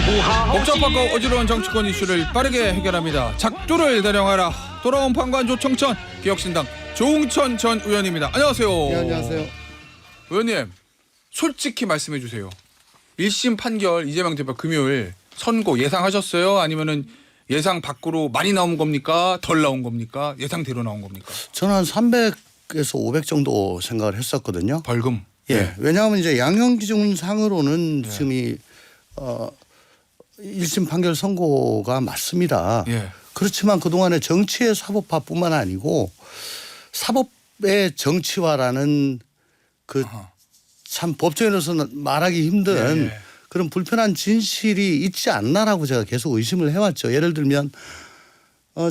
복잡하고 어지러운 정치권 이슈를 빠르게 해결합니다. 작두를 대령하라. 돌아온 판관 조청천 기억신당 조응천 전 의원입니다. 안녕하세요. 네, 안녕하세요. 의원님, 솔직히 말씀해 주세요. 1심 판결 이재명 대표 금요일 선고 예상하셨어요? 아니면은 예상 밖으로 많이 나온 겁니까? 덜 나온 겁니까? 예상대로 나온 겁니까? 저는 한 300에서 500 정도 생각을 했었거든요. 벌금. 예. 네. 왜냐하면 이제 양형 기준 상으로는 지금 이 1심 판결 선고가 맞습니다. 예. 그렇지만 그동안의 정치의 사법화뿐만 아니고 사법의 정치화라는 그 참 법조인으로서는 말하기 힘든 예. 그런 불편한 진실이 있지 않나라고 제가 계속 의심을 해왔죠. 예를 들면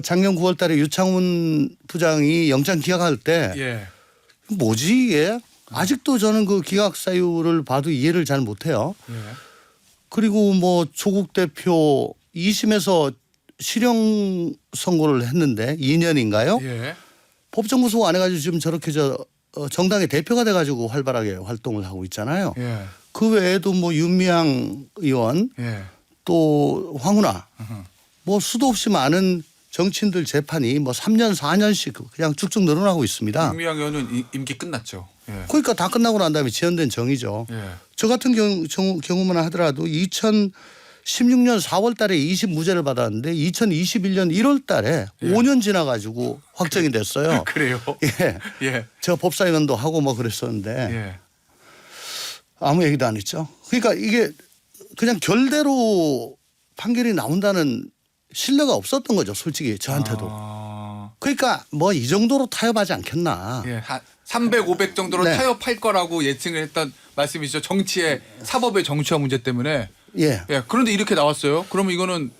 작년 9월 달에 유창훈 부장이 영장 기각할 때 예. 뭐지 이게? 아직도 저는 그 기각 사유를 봐도 이해를 잘 못해요. 예. 그리고 뭐 조국 대표 2심에서 실형 선고를 했는데 2년인가요? 예. 법정 구속 안 해가지고 지금 저렇게 정당의 대표가 돼가지고 활발하게 활동을 하고 있잖아요. 예. 그 외에도 뭐 윤미향 의원 예. 또 황운하 뭐 수도 없이 많은 정치인들 재판이 뭐 3년 4년씩 그냥 쭉쭉 늘어나고 있습니다. 윤미향 의원은 임기 끝났죠. 예. 그러니까 다 끝나고 난 다음에 지연된 정이죠. 예. 저 같은 경우만 하더라도 2016년 4월 달에 2심 무죄를 받았는데 2021년 1월 달에 예. 5년 지나가지고 확정이 됐어요. 그래요? 예. 예. 제가 법사위원도 하고 뭐 그랬었는데 예. 아무 얘기도 안 했죠. 그러니까 이게 그냥 결대로 판결이 나온다는 신뢰가 없었던 거죠. 솔직히 저한테도. 그러니까 뭐 이 정도로 타협하지 않겠나. 예. 한 300, 500 정도로 네. 타협할 거라고 예측을 했던 말씀이시죠. 정치의 사법의 정치화 문제 때문에. 예. 예. 그런데 이렇게 나왔어요. 그러면 이거는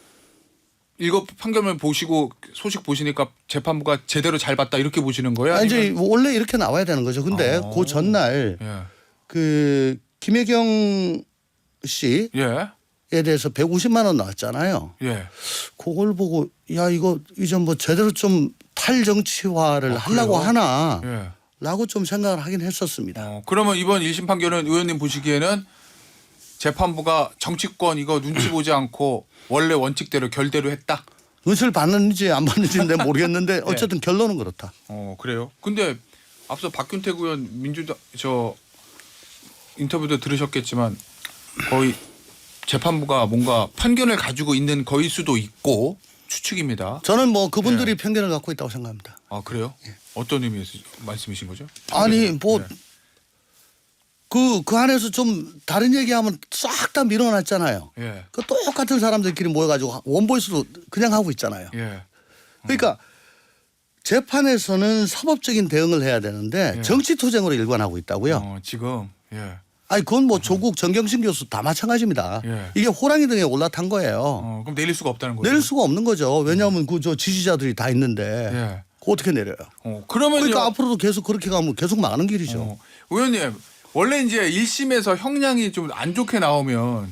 이거 판결문 보시고 소식 보시니까 재판부가 제대로 잘 봤다 이렇게 보시는 거예요? 아니, 아니면? 이제 원래 이렇게 나와야 되는 거죠. 근데 그 전날 예. 그 김혜경 씨에 예. 대해서 150만 원 나왔잖아요. 예. 그걸 보고 야 이거 이제 뭐 제대로 좀 탈정치화를 하려고 그래요? 하나 예. 라고 좀 생각을 하긴 했었습니다. 그러면 이번 1심 판결은 의원님 보시기에는 재판부가 정치권 이거 눈치 보지 않고 원래 원칙대로 결대로 했다? 눈치를 받는지 안 받는지는 내가 모르겠는데 어쨌든 결론은 그렇다. 그래요? 근데 앞서 박균택 의원 민주당 인터뷰도 들으셨겠지만 거의 재판부가 뭔가 편견을 가지고 있는 거일 수도 있고 추측입니다. 저는 뭐 그분들이 편견을 갖고 있다고 생각합니다. 아 그래요? 어떤 의미에서 말씀이신 거죠? 아니 뭐 네. 그 안에서 좀 다른 얘기하면 싹 다 밀어놨잖아요. 예. 그 똑같은 사람들끼리 모여가지고 원보이스로 그냥 하고 있잖아요. 예. 그러니까 재판에서는 사법적인 대응을 해야 되는데 정치 투쟁으로 일관하고 있다고요. 지금 예. 아니 그건 뭐 조국 정경심 교수 다 마찬가지입니다. 예. 이게 호랑이 등에 올라탄 거예요. 그럼 내릴 수가 없다는 거죠? 내릴 수가 없는 거죠. 왜냐하면 그 저 지지자들이 다 있는데 예. 그거 어떻게 내려요? 그러면요. 그러니까 앞으로도 계속 그렇게 가면 계속 망하는 길이죠. 의원님 원래 이제 1심에서 형량이 좀 안 좋게 나오면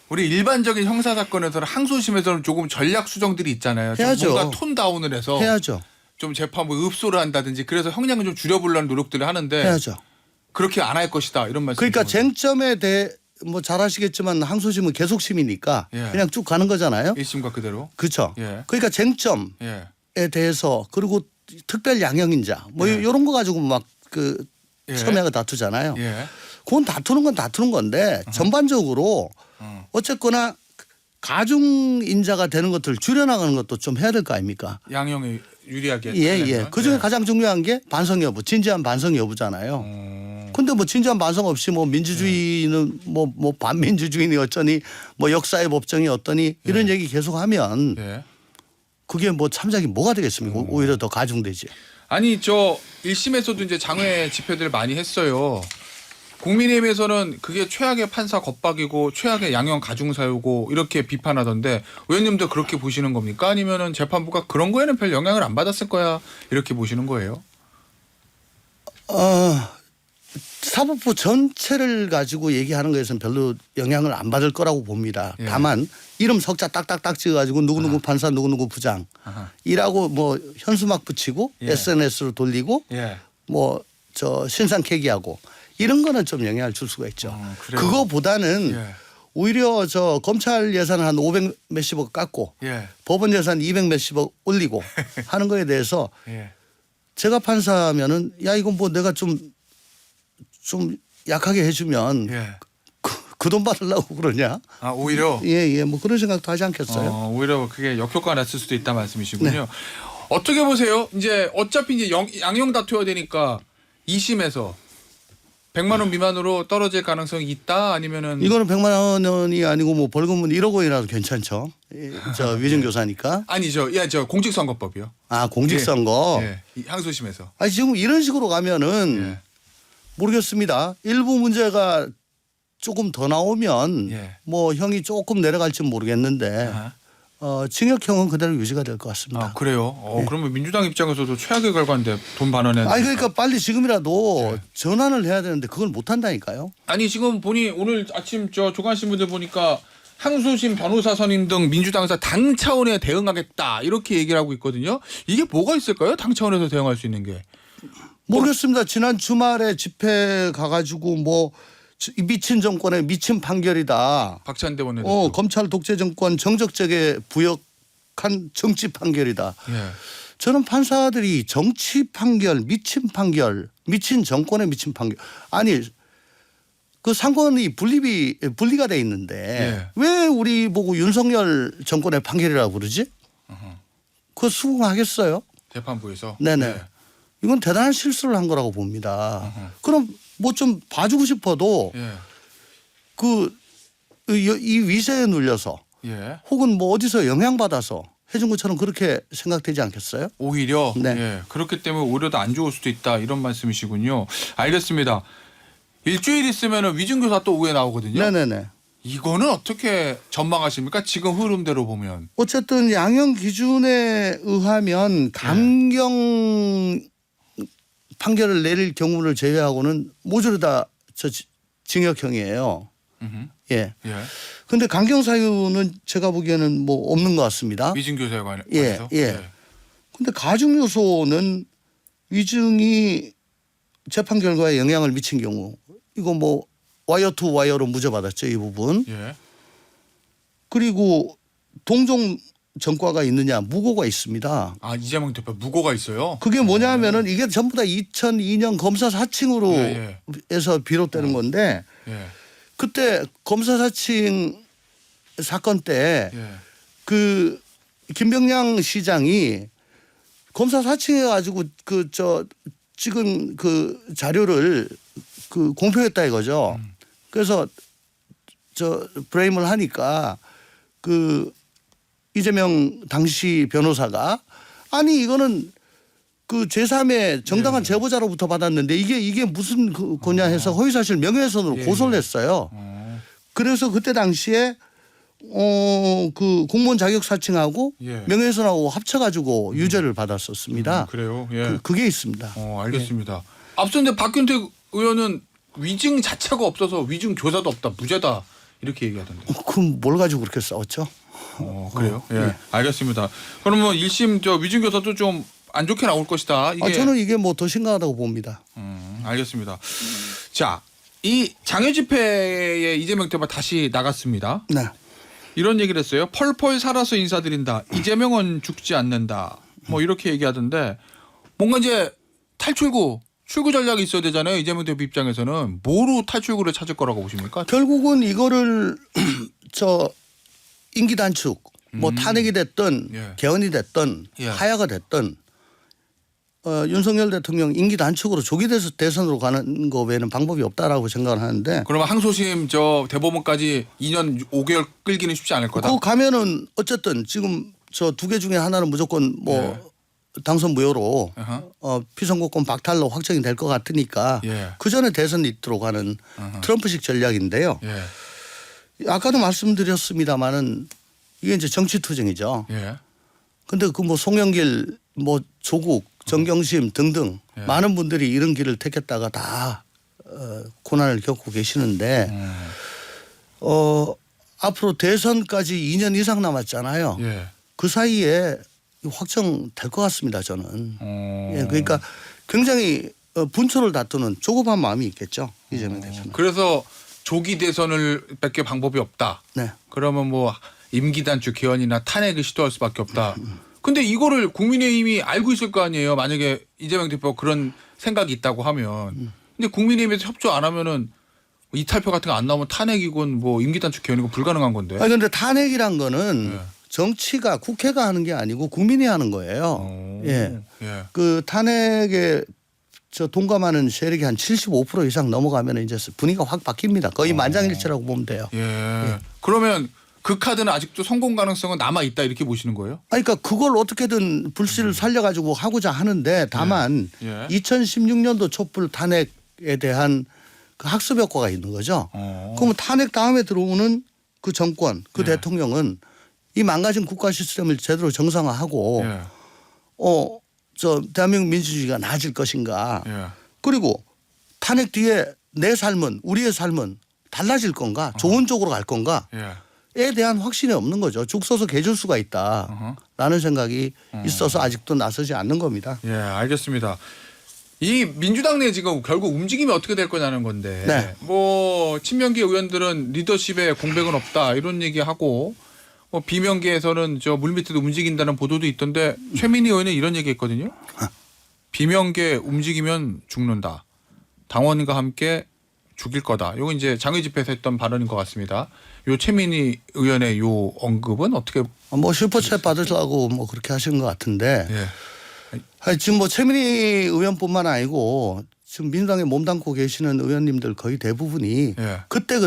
우리 일반적인 형사 사건에서는 항소심에서는 조금 전략 수정들이 있잖아요. 좀 해야죠. 뭔가 톤 다운을 해서 해야죠. 좀 재판부 읍소를 한다든지 그래서 형량을 좀 줄여보려는 노력들을 하는데 해야죠. 그렇게 안 할 것이다 이런 말씀. 그러니까 쟁점에 대해 뭐 잘 아시겠지만 항소심은 계속심이니까 예. 그냥 쭉 가는 거잖아요. 1심과 그대로. 그렇죠. 예. 그러니까 쟁점에 예. 대해서 그리고 특별 양형인자 뭐 이런 거 가지고 막 그 예. 첨예하게 다투잖아요. 예. 그건 다투는 건 다투는 건데 전반적으로 어쨌거나 가중인자가 되는 것들을 줄여나가는 것도 좀 해야 될 거 아닙니까? 양형이 유리하게. 예. 그중에 가장 중요한 게 반성 여부, 진지한 반성 여부잖아요. 근데 뭐 진지한 반성 없이 뭐 민주주의는 뭐 반민주주의니 어쩌니 뭐 역사의 법정이 어떠니 이런 얘기 계속하면 예. 그게 뭐 참작이 뭐가 되겠습니까? 오히려 더 가중되지. 아니 저 1심에서도 이제 장외 집회들 많이 했어요. 국민의힘에서는 그게 최악의 판사 겁박이고 최악의 양형 가중사유고 이렇게 비판하던데 의원님도 그렇게 보시는 겁니까? 아니면은 재판부가 그런 거에는 별 영향을 안 받았을 거야 이렇게 보시는 거예요? 사법부 전체를 가지고 얘기하는 것에서는 별로 영향을 안 받을 거라고 봅니다. 예. 다만 이름 석자 딱딱딱 찍어가지고 누구누구 판사 누구누구 부장 이라고 뭐 현수막 붙이고 예. SNS로 돌리고 예. 뭐 저 신상 계기하고 이런 거는 좀 영향을 줄 수가 있죠. 그래요? 그거보다는 예. 오히려 저 검찰 예산을 한 500 몇십억 깎고 예. 법원 예산 200 몇십억 올리고 하는 거에 대해서 예. 제가 판사면은 야 이건 뭐 내가 좀 약하게 해주면 예. 그 돈 받으려고 그러냐? 아 오히려 예, 뭐 그런 생각도 하지 않겠어요? 오히려 그게 역효과가 났을 수도 있다 말씀이시군요. 네. 어떻게 보세요? 이제 어차피 이제 양형 다투어야 되니까 2심에서 100만 원 미만으로 떨어질 가능성이 있다 아니면은 이거는 100만 원이 아니고 뭐 벌금은 1억 원이라도 괜찮죠. 저 위증교사니까. 아니죠. 저 공직선거법이요. 아 공직선거. 예. 항소심에서. 아니 지금 이런 식으로 가면은 예. 모르겠습니다. 일부 문제가 조금 더 나오면 예. 뭐 형이 조금 내려갈지 모르겠는데 아하. 징역형은 그대로 유지가 될 것 같습니다. 아 그래요? 예. 그러면 민주당 입장에서도 최악의 결과인데 돈 반환해. 아니 그러니까 빨리 지금이라도 예. 전환을 해야 되는데 그걸 못 한다니까요. 아니 지금 보니 오늘 아침 저 조간신문들 보니까 항소심 변호사 선임 등 민주당에서 당 차원에 대응하겠다 이렇게 얘기를 하고 있거든요. 이게 뭐가 있을까요? 당 차원에서 대응할 수 있는 게. 모르겠습니다. 지난 주말에 집회 가가지고 뭐 미친 정권의 미친 판결이다. 박찬대 원내대표. 검찰 독재 정권 정적제게 부역한 정치 판결이다. 예. 저는 판사들이 정치 판결, 미친 정권의 미친 판결. 아니 그 상권이 분리가 돼 있는데 예. 왜 우리 보고 윤석열 정권의 판결이라고 그러지? 그거 수긍하겠어요? 재판부에서. 네네. 예. 이건 대단한 실수를 한 거라고 봅니다. 그럼 뭐 좀 봐주고 싶어도 예. 이 위세에 눌려서 예. 혹은 뭐 어디서 영향받아서 해준 것처럼 그렇게 생각되지 않겠어요? 오히려 네. 예. 그렇기 때문에 오히려 더 안 좋을 수도 있다 이런 말씀이시군요. 알겠습니다. 일주일 있으면 위증교사 또 오후에 나오거든요. 네네네. 이거는 어떻게 전망하십니까? 지금 흐름대로 보면. 어쨌든 양형 기준에 의하면 감경 판결을 내릴 경우를 제외하고는 모두 다 징역형이에요. 예. 예. 근데 강경 사유는 제가 보기에는 뭐 없는 것 같습니다. 위증교사에 관해서. 예. 근데 가중 요소는 위증이 재판 결과에 영향을 미친 경우 이거 뭐 와이어 투 와이어로 무죄받았죠 이 부분. 예. 그리고 동종 전과가 있느냐 무고가 있습니다. 아 이재명 대표 무고가 있어요. 그게 뭐냐면은 이게 전부 다 2002년 검사 사칭으로 예, 해서 비롯되는 건데 예. 그때 검사 사칭 사건 때 예. 그 김병량 시장이 검사 사칭해 가지고 찍은 그 자료를 공표했다 이거죠. 그래서 브레임을 하니까 이재명 당시 변호사가 아니 이거는 그 제3의 정당한 제보자로부터 받았는데 이게 무슨 거냐 해서 허위사실 명예훼손으로 고소를 했어요. 그래서 그때 당시에 그 공무원 자격 사칭하고 명예훼손하고 합쳐가지고 유죄를 받았었습니다. 그래요. 예. 그게 있습니다. 알겠습니다. 앞서 근데 박균택 의원은 위증 자체가 없어서 위증 교사도 없다, 무죄다 이렇게 얘기하던데. 그럼 뭘 가지고 그렇게 싸웠죠? 그래요? 예. 알겠습니다. 그러면 1심 위증 교사도 좀 안 좋게 나올 것이다. 이게 저는 이게 뭐 더 심각하다고 봅니다. 알겠습니다. 자, 이 장외 집회에 이재명 대표 다시 나갔습니다. 네. 이런 얘기를 했어요. 펄펄 살아서 인사드린다. 이재명은 죽지 않는다. 뭐 이렇게 얘기하던데 뭔가 이제 출구 전략이 있어야 되잖아요. 이재명 대표 입장에서는 뭐로 탈출구를 찾을 거라고 보십니까? 결국은 이거를 임기 단축, 뭐 탄핵이 됐든 개헌이 됐든 하야가 됐든 윤석열 대통령 임기 단축으로 조기 대선으로 가는 거 외에는 방법이 없다라고 생각을 하는데. 그러면 항소심 대법원까지 2년 5개월 끌기는 쉽지 않을 거다. 그거 가면은 어쨌든 지금 두 개 중에 하나는 무조건 당선 무효로 피선거권 박탈로 확정이 될 것 같으니까 그 전에 대선 있도록 하는 트럼프식 전략인데요. 아까도 말씀드렸습니다마는 이게 이제 정치 투쟁이죠. 근데 송영길 조국 정경심 등등 많은 분들이 이런 길을 택했다가 다 고난을 겪고 계시는데 앞으로 대선까지 2년 이상 남았잖아요. 그 사이에 확정될 것 같습니다. 저는. 그러니까 굉장히 분초를 다투는 조급한 마음이 있겠죠. 이재명 대표는. 그래서 조기 대선을 밖에 방법이 없다. 네. 그러면 뭐 임기 단축 개헌이나 탄핵을 시도할 수밖에 없다. 근데 이거를 국민의힘이 알고 있을 거 아니에요. 만약에 이재명 대표가 그런 생각이 있다고 하면. 근데 국민의힘에서 협조 안 하면은 이탈표 같은 거 안 나오면 탄핵이건 뭐 임기 단축 개헌이건 불가능한 건데. 아니 근데 탄핵이란 거는 네. 정치가 국회가 하는 게 아니고 국민이 하는 거예요. 예. 예. 그 탄핵에 동감하는 세력이 한 75% 이상 넘어가면 이제 분위기가 확 바뀝니다. 거의 만장일치라고 보면 돼요. 예. 그러면 그 카드는 아직도 성공 가능성은 남아 있다 이렇게 보시는 거예요? 아니, 그러니까 그걸 어떻게든 불씨를 살려가지고 하고자 하는데 다만 예. 2016년도 촛불 탄핵에 대한 그 학습 효과가 있는 거죠. 그러면 탄핵 다음에 들어오는 그 정권, 그 예. 대통령은 이 망가진 국가 시스템을 제대로 정상화하고 예. 대한민국 민주주의가 나아질 것인가. 예. 그리고 탄핵 뒤에 내 삶은 우리의 삶은 달라질 건가 좋은 쪽으로 갈 건가 예. 에 대한 확신이 없는 거죠. 죽 서서 개줄 수가 있다라는 생각이 있어서 아직도 나서지 않는 겁니다. 예, 알겠습니다. 이 민주당 내 지금 결국 움직임이 어떻게 될 거냐는 건데 네. 뭐 친명계 의원들은 리더십에 공백은 없다 이런 얘기하고 뭐 비명계에서는 저 물밑에도 움직인다는 보도도 있던데 최민희 의원은 이런 얘기했거든요. 비명계 움직이면 죽는다. 당원과 함께 죽일 거다. 이거 이제 장외 집회에서 했던 발언인 것 같습니다. 요 최민희 의원의 요 언급은 어떻게? 뭐 슈퍼챗 받으려고 뭐 그렇게 하시는 것 같은데 예. 지금 뭐 최민희 의원뿐만 아니고 지금 민주당에 몸담고 계시는 의원님들 거의 대부분이 예. 그때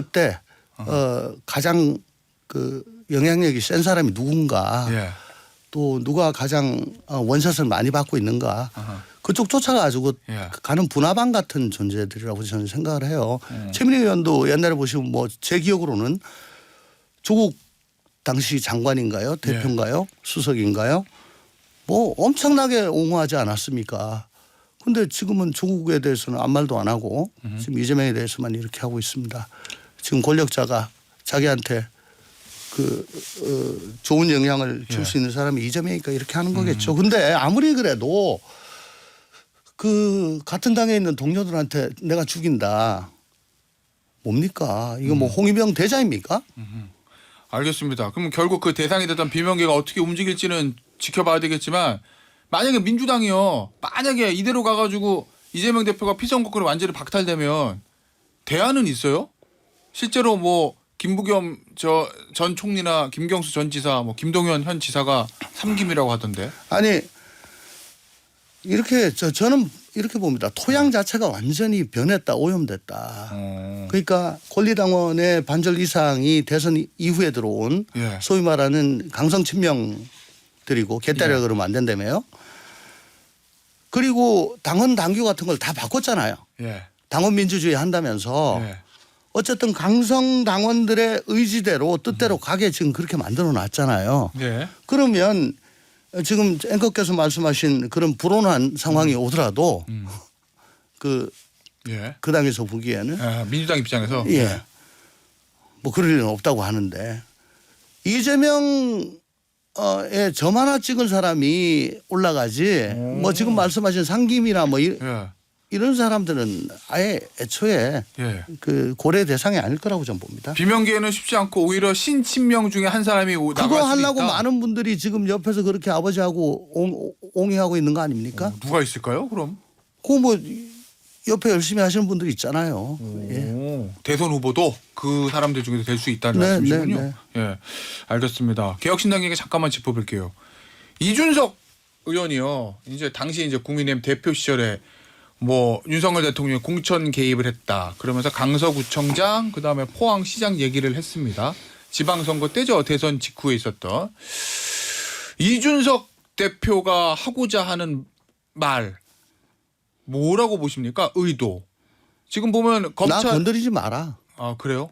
가장 그 영향력이 센 사람이 누군가 예. 또 누가 가장 원샷을 많이 받고 있는가 아하. 그쪽 쫓아가지고 예. 가는 분화방 같은 존재들이라고 저는 생각을 해요. 최민희 의원도 옛날에 보시면 뭐 제 기억으로는 조국 당시 장관인가요? 대표인가요? 수석인가요? 뭐 엄청나게 옹호하지 않았습니까? 근데 지금은 조국에 대해서는 아무 말도 안 하고 지금 이재명에 대해서만 이렇게 하고 있습니다. 지금 권력자가 자기한테 좋은 영향을 줄 수 있는 사람이 이재명이니까 이렇게 하는 거겠죠. 근데 아무리 그래도 그 같은 당에 있는 동료들한테 내가 죽인다. 뭡니까? 이거 뭐 홍위병 대자입니까? 알겠습니다. 그럼 결국 그 대상이 됐던 비명계가 어떻게 움직일지는 지켜봐야 되겠지만 만약에 민주당이요. 만약에 이대로 가가지고 이재명 대표가 피선거권이 완전히 박탈되면 대안은 있어요? 실제로 뭐 김부겸 전 총리나 김경수 전 지사, 뭐 김동연 현 지사가 3김이라고 하던데. 아니 이렇게 저는 이렇게 봅니다. 토양 자체가 완전히 변했다, 오염됐다. 그러니까 권리당원의 반절 이상이 대선 이후에 들어온 예. 소위 말하는 강성 친명들이고 개딸이라 그러면 안 된다며요. 그리고 당헌 당규 같은 걸 다 바꿨잖아요. 예. 당원 민주주의 한다면서 예. 어쨌든 강성 당원들의 의지대로 뜻대로 가게 지금 그렇게 만들어 놨잖아요. 예. 그러면 지금 앵커께서 말씀하신 그런 불온한 상황이 오더라도 그 예. 당에서 보기에는 아, 민주당 입장에서 예. 뭐 그럴 일은 없다고 하는데 이재명의 점 하나 찍은 사람이 올라가지 뭐 지금 말씀하신 상김이나 뭐 예. 이런 사람들은 아예 애초에 예. 그 고려 대상이 아닐 거라고 저는 봅니다. 비명계는 쉽지 않고 오히려 신친명 중에 한 사람이 나갈 수도 그거 하려고 있다. 많은 분들이 지금 옆에서 그렇게 아버지하고 옹이하고 있는 거 아닙니까? 누가 있을까요? 그럼 그 뭐 옆에 열심히 하시는 분들 있잖아요. 예. 오, 대선 후보도 그 사람들 중에서 될 수 있다는 네, 말씀이시군요. 네, 예, 알겠습니다. 개혁신당 얘기 잠깐만 짚어볼게요. 이준석 의원이요. 이제 당시 이제 국민의힘 대표 시절에 뭐 윤석열 대통령이 공천 개입을 했다. 그러면서 강서구청장 그다음에 포항시장 얘기를 했습니다. 지방선거 때죠. 대선 직후에 있었던 이준석 대표가 하고자 하는 말 뭐라고 보십니까? 의도. 지금 보면 나 검찰 건드리지 마라. 아 그래요?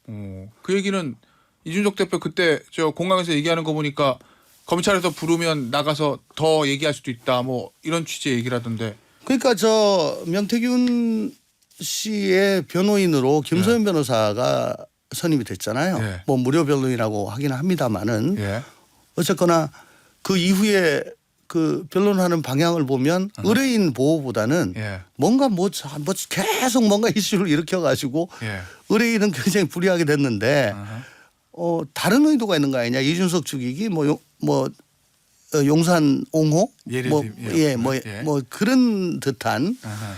그 얘기는 이준석 대표 그때 저 공항에서 얘기하는 거 보니까 검찰에서 부르면 나가서 더 얘기할 수도 있다. 뭐 이런 취지의 얘기라던데. 그러니까 저 명태균 씨의 변호인으로 김소연 변호사가 선임이 됐잖아요. 예. 뭐 무료 변호인이라고 하긴 합니다만은 예. 어쨌거나 그 이후에 그 변론하는 방향을 보면 의뢰인 보호보다는 예. 뭔가 뭐 계속 뭔가 이슈를 일으켜가지고 예. 의뢰인은 굉장히 불리하게 됐는데 다른 의도가 있는 거 아니냐. 이준석 죽이기 용산 옹호 예를 뭐 그런 듯한 아하.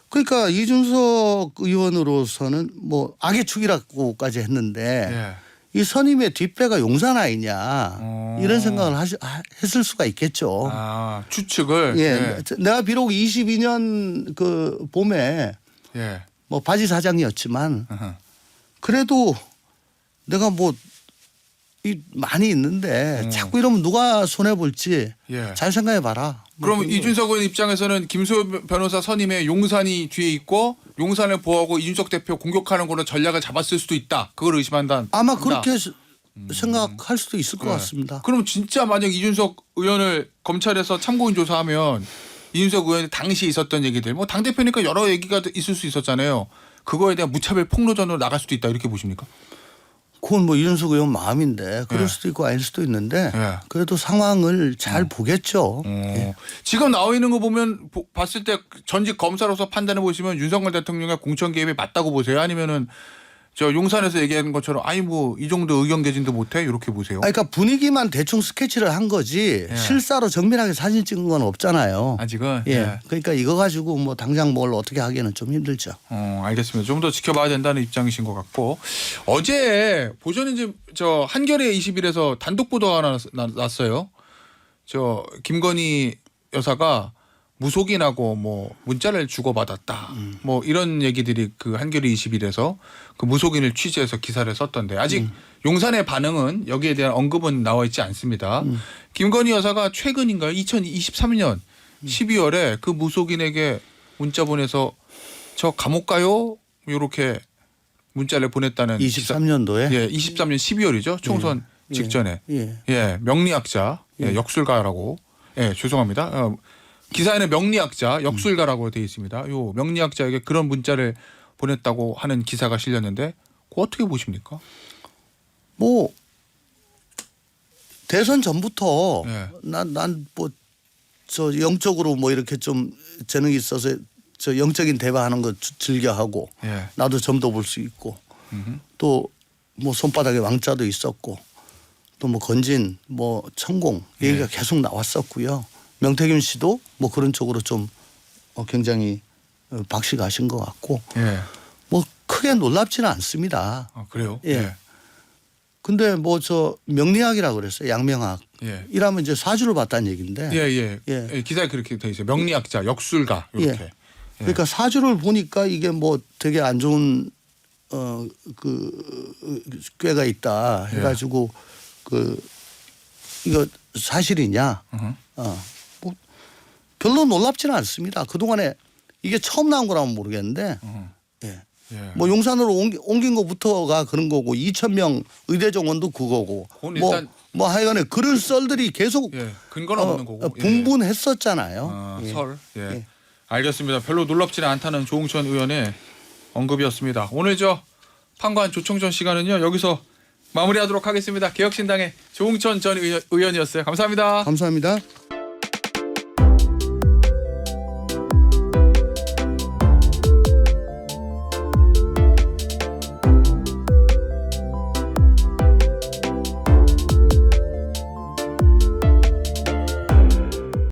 그러니까 이준석 의원으로서는 뭐 악의 축이라고까지 했는데 예. 이 선임의 뒷배가 용산 아니냐 이런 생각을 했을 수가 있겠죠. 아, 추측을. 예. 내가 비록 22년 그 봄에 예. 뭐 바지 사장이었지만 아하. 그래도 내가 뭐 많이 있는데 자꾸 이러면 누가 손해 볼지 예. 잘 생각해 봐라. 그럼 이준석 의원 입장에서는 김소연 변호사 선임에 용산이 뒤에 있고 용산을 보호하고 이준석 대표 공격하는 걸로 전략을 잡았을 수도 있다. 그걸 의심한다. 아마 그렇게 생각할 수도 있을 것 같습니다. 그럼 진짜 만약 이준석 의원을 검찰에서 참고인 조사하면 이준석 의원이 당시 있었던 얘기들 뭐 당대표니까 여러 얘기가 있을 수 있었잖아요. 그거에 대한 무차별 폭로전으로 나갈 수도 있다 이렇게 보십니까? 그건 뭐 이준석 의원 마음인데 그럴 예. 수도 있고 아닐 수도 있는데 예. 그래도 상황을 잘 보겠죠. 예. 지금 나와 있는 거 보면 봤을 때 전직 검사로서 판단해 보시면 윤석열 대통령의 공천 개입이 맞다고 보세요? 아니면은 저 용산에서 얘기하는 것처럼 아니 뭐 이 정도 의견 개진도 못해 이렇게 보세요? 그러니까 분위기만 대충 스케치를 한 거지 예. 실사로 정밀하게 사진 찍은 건 없잖아요. 아직은. 예. 그러니까 이거 가지고 뭐 당장 뭘 어떻게 하기에는 좀 힘들죠. 알겠습니다. 좀 더 지켜봐야 된다는 입장이신 것 같고 어제 보전인 저 한겨레 20일에서 단독 보도가 하나 났어요. 저 김건희 여사가 무속인하고 뭐 문자를 주고받았다. 뭐 이런 얘기들이 그 한겨레 20일에서 그 무속인을 취재해서 기사를 썼던데 아직 용산의 반응은 여기에 대한 언급은 나와 있지 않습니다. 김건희 여사가 최근인가요? 2023년 12월에 그 무속인에게 문자 보내서 저 감옥 가요? 이렇게 문자를 보냈다는 23년도에 예, 23년 12월이죠. 총선 직전에. 예, 명리학자, 예, 역술가라고. 예, 죄송합니다. 기사에는 명리학자, 역술가라고 되어 있습니다. 요 명리학자에게 그런 문자를 보냈다고 하는 기사가 실렸는데 그거 어떻게 보십니까? 뭐 대선 전부터 예. 난 뭐 저 영적으로 뭐 이렇게 좀 재능이 있어서 저 영적인 대화하는 거 즐겨 하고 예. 나도 점도 볼 수 있고 또 뭐 손바닥에 왕자도 있었고 또 뭐 건진 뭐 천공 얘기가 계속 나왔었고요. 명태균 씨도 뭐 그런 쪽으로 좀 굉장히 박식하신 것 같고 예. 뭐 크게 놀랍지는 않습니다. 아, 그래요? 예. 근데 뭐 저 명리학이라고 그랬어요. 양명학. 예. 이라면 이제 사주를 봤다는 얘기인데. 예, 예. 예. 기사에 그렇게 돼 있어요. 명리학자, 역술가 이렇게. 예. 그러니까 사주를 보니까 이게 뭐 되게 안 좋은 꾀가 있다 해가지고 이거 사실이냐? 뭐 별로 놀랍지는 않습니다. 그 동안에 이게 처음 나온 거라면 모르겠는데. 예. 예. 뭐 용산으로 옮긴 것부터가 그런 거고 2,000명 의대 정원도 그거고 뭐 하여간에 그런 썰들이 계속 예. 근거는 없는 거고. 분분했었잖아요. 예. 설. 예. 알겠습니다. 별로 놀랍지는 않다는 조홍천 의원의 언급이었습니다. 오늘 저 판관 조청천 시간은요 여기서 마무리하도록 하겠습니다. 개혁신당의 조홍천 전 의원이었어요. 감사합니다. 감사합니다.